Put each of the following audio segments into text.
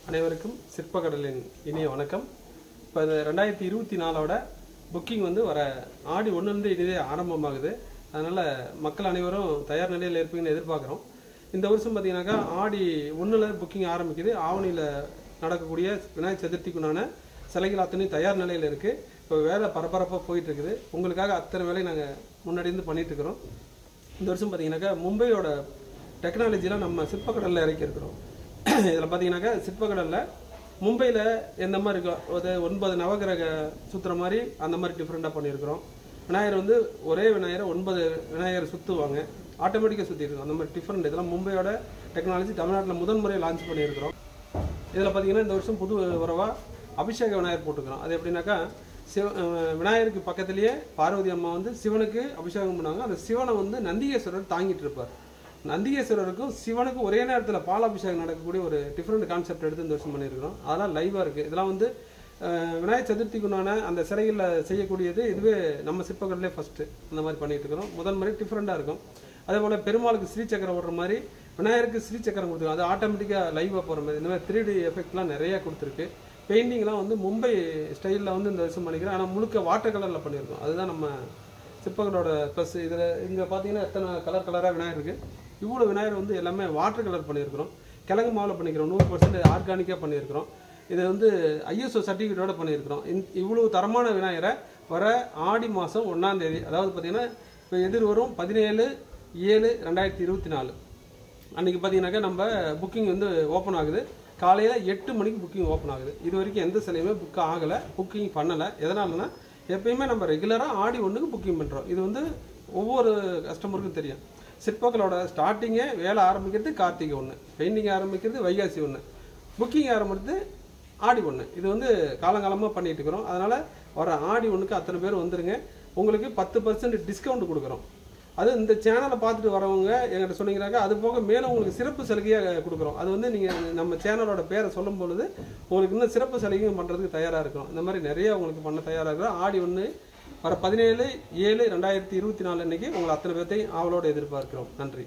அனைவருக்கும் சிற்பக்கடலின் இனிய வணக்கம். இப்போ 2024ஓட புக்கிங் வந்து வர ஆடி 1 இனிதே ஆரம்பமாகுது. அதனால் மக்கள் அனைவரும் தயார் நிலையில் இருப்பீங்கன்னு எதிர்பார்க்குறோம். இந்த வருஷம் பார்த்தீங்கன்னாக்கா ஆடி 1 புக்கிங் ஆரம்பிக்குது. ஆவணியில் நடக்கக்கூடிய விநாயகர் சதுர்த்திக்குண்டான சிலைகள் அத்தனையும் தயார் நிலையில் இருக்குது. இப்போ வேலை பரபரப்பாக போயிட்டுருக்குது. உங்களுக்காக அத்தனை வேலையை நாங்கள் முன்னாடி இருந்து பண்ணிகிட்ருக்குறோம். இந்த வருஷம் பார்த்தீங்கன்னாக்கா மும்பையோட டெக்னாலஜிலாம் நம்ம சிற்பக்கடலில் இறக்கியிருக்கிறோம். இதில் பார்த்தீங்கன்னாக்கா சிற்பக்கடலில் மும்பையில் எந்த மாதிரி இருக்கோ ஒரு 9 நவகிரக சுற்றுற மாதிரி அந்த மாதிரி டிஃப்ரெண்ட்டாக பண்ணியிருக்கிறோம். விநாயகர் வந்து ஒரே விநாயகரை 9 விநாயகர் சுற்றுவாங்க, ஆட்டோமேட்டிக்காக சுற்றிருக்கோம். அந்த மாதிரி டிஃப்ரெண்ட் இதெல்லாம் மும்பையோட டெக்னாலஜி தமிழ்நாட்டில் முதல் முறை லான்ச் பண்ணியிருக்கிறோம். இதில் பார்த்தீங்கன்னா இந்த வருஷம் புது வரவாக அபிஷேக விநாயகர் போட்டுக்கிறோம். அது எப்படின்னாக்கா விநாயகருக்கு பக்கத்துலேயே பார்வதி அம்மா வந்து சிவனுக்கு அபிஷேகம் பண்ணுவாங்க. அந்த சிவனை வந்து நந்திகேஸ்வரர் தாங்கிட்டு இருப்பார். நந்திகேஸ்வரருக்கும் சிவனுக்கும் ஒரே நேரத்தில் பாலாபிஷேகம் நடக்கக்கூடிய ஒரு டிஃப்ரெண்ட் கான்செப்ட் எடுத்து இந்த வருஷம் பண்ணியிருக்கிறோம். அதெல்லாம் லைவாக இருக்குது. இதெல்லாம் வந்து விநாயகர் சதுர்த்திக்குண்டான அந்த சிலைகளில் செய்யக்கூடியது இதுவே நம்ம சிற்பக்கடலே ஃபஸ்ட்டு அந்த மாதிரி பண்ணிட்டு இருக்கிறோம். முதல் மாதிரி டிஃப்ரெண்ட்டாக இருக்கும். அதே போல் பெருமாளுக்கு ஸ்ரீசக்கரம் ஓடுற மாதிரி விநாயகருக்கு ஸ்ரீசக்கரம் கொடுத்துருக்கோம். அது ஆட்டோமேட்டிக்காக லைவாக போகிற மாதிரி இந்த மாதிரி 3D எஃபெக்ட்லாம் நிறையா கொடுத்துருக்கு. பெயிண்டிங்லாம் வந்து மும்பை ஸ்டைலில் வந்து இந்த வருஷம் பண்ணிக்கிறோம். ஆனால் முழுக்க வாட்டர் கலரில் பண்ணியிருக்கோம். அதுதான் நம்ம சிற்பங்களோட ப்ளஸ். இதில் இங்கே பார்த்தீங்கன்னா எத்தனை கலராக விநாயகர் இருக்குது. இவ்வளோ விநாயகர் வந்து எல்லாமே வாட்டர் கலர் பண்ணியிருக்கிறோம். கிழங்கு மாவில் பண்ணிக்கிறோம். 100% ஆர்கானிக்காக பண்ணியிருக்கிறோம். இதை வந்து ISO சர்டிஃபிகேட்டோட பண்ணியிருக்கிறோம். இவ்வளோ தரமான விநாயகரை வர ஆடி மாதம் 1ஆம் தேதி, அதாவது பார்த்தீங்கன்னா இப்போ எதிர் வரும் 17/7/2024 அன்றைக்கி பார்த்தீங்கன்னாக்கா நம்ம புக்கிங் வந்து ஓப்பன் ஆகுது. காலையில் 8 மணிக்கு புக்கிங் ஓப்பன் ஆகுது. இது வரைக்கும் எந்த சிலையுமே புக் ஆகலை, புக்கிங் பண்ணலை. எதனாலனா எப்பயுமே நம்ம ரெகுலராக ஆடி 1க்கு புக்கிங் பண்ணுறோம். இது வந்து ஒவ்வொரு கஸ்டமருக்கும் தெரியும். சிற்பங்களோட ஸ்டார்டிங்கே வேலை ஆரம்பிக்கிறது கார்த்திகை 1, பெயிண்டிங் ஆரம்பிக்கிறது வைகாசி 1, புக்கிங் ஆரம்பிக்கிறது ஆடி 1. இது வந்து காலங்காலமாக பண்ணிட்டு இருக்கிறோம். அதனால் வர ஆடி 1க்கு அத்தனை பேர் வந்துருங்க. உங்களுக்கு 10% டிஸ்கவுண்ட் கொடுக்குறோம். அது இந்த சேனலை பார்த்துட்டு வரவங்க எங்கிட்ட சொன்னீங்கன்னாக்கா அது போக மேலும் உங்களுக்கு சிறப்பு சலுகையாக கொடுக்குறோம். அது வந்து நீங்கள் நம்ம சேனலோட பேரை சொல்லும் பொழுது உங்களுக்கு இன்னும் சிறப்பு சலுகையும் பண்ணுறதுக்கு தயாராக இருக்கும். இந்த மாதிரி நிறையா உங்களுக்கு பண்ண தயாராக இருக்கிறோம். ஆடி 1 வர 17/7/2024 அன்னைக்கு உங்களை அத்தனை பேர்த்தையும் ஆவலோடு எதிர்பார்க்கிறோம். நன்றி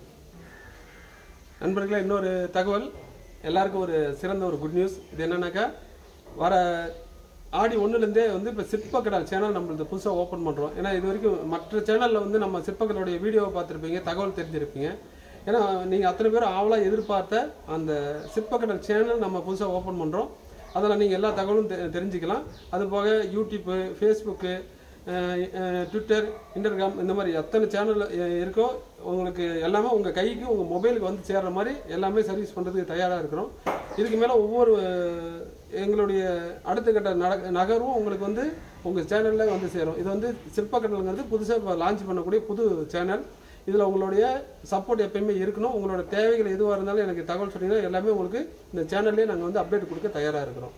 நண்பர்களே. இன்னொரு தகவல், எல்லாருக்கும் ஒரு சிறந்த ஒரு குட் நியூஸ். இது என்னன்னாக்கா வர ஆடி 1லேருந்தே வந்து இப்போ சிற்பக்கடல் சேனல் நம்மளுக்கு புதுசாக ஓப்பன் பண்ணுறோம். ஏன்னா இது வரைக்கும் மற்ற சேனலில் வந்து நம்ம சிற்பக்கடலுடைய வீடியோவை பார்த்துருப்பீங்க, தகவல் தெரிஞ்சிருப்பீங்க. ஏன்னா நீங்கள் அத்தனை பேர் ஆவலாக எதிர்பார்த்த அந்த சிற்பக்கடல் சேனல் நம்ம புதுசாக ஓப்பன் பண்ணுறோம். அதில் நீங்கள் எல்லா தகவலும் தெரிஞ்சுக்கலாம். அது போக யூடியூப்பு, ஃபேஸ்புக்கு, ட்விட்டர், இன்ஸ்டாகிராம் இந்த மாதிரி எத்தனை சேனல் இருக்கோ உங்களுக்கு எல்லாமே உங்கள் கைக்கு உங்கள் மொபைலுக்கு வந்து சேர்கிற மாதிரி எல்லாமே சர்வீஸ் பண்ணுறதுக்கு தயாராக இருக்கிறோம். இதுக்கு மேலே ஒவ்வொரு எங்களுடைய அடுத்த கட்ட நகர்வும் உங்களுக்கு வந்து உங்கள் சேனலில் வந்து சேரும். இது வந்து சிற்பக்கடலுங்கிறது புதுசாக இப்போ லான்ச் பண்ணக்கூடிய புது சேனல். இதில் உங்களுடைய சப்போர்ட் எப்பயுமே இருக்கணும். உங்களோட தேவைகள் எதுவாக இருந்தாலும் எனக்கு தகவல் சொன்னீங்கன்னா எல்லாமே உங்களுக்கு இந்த சேனல்லே நாங்கள் வந்து அப்டேட் கொடுக்க தயாராக இருக்கிறோம்.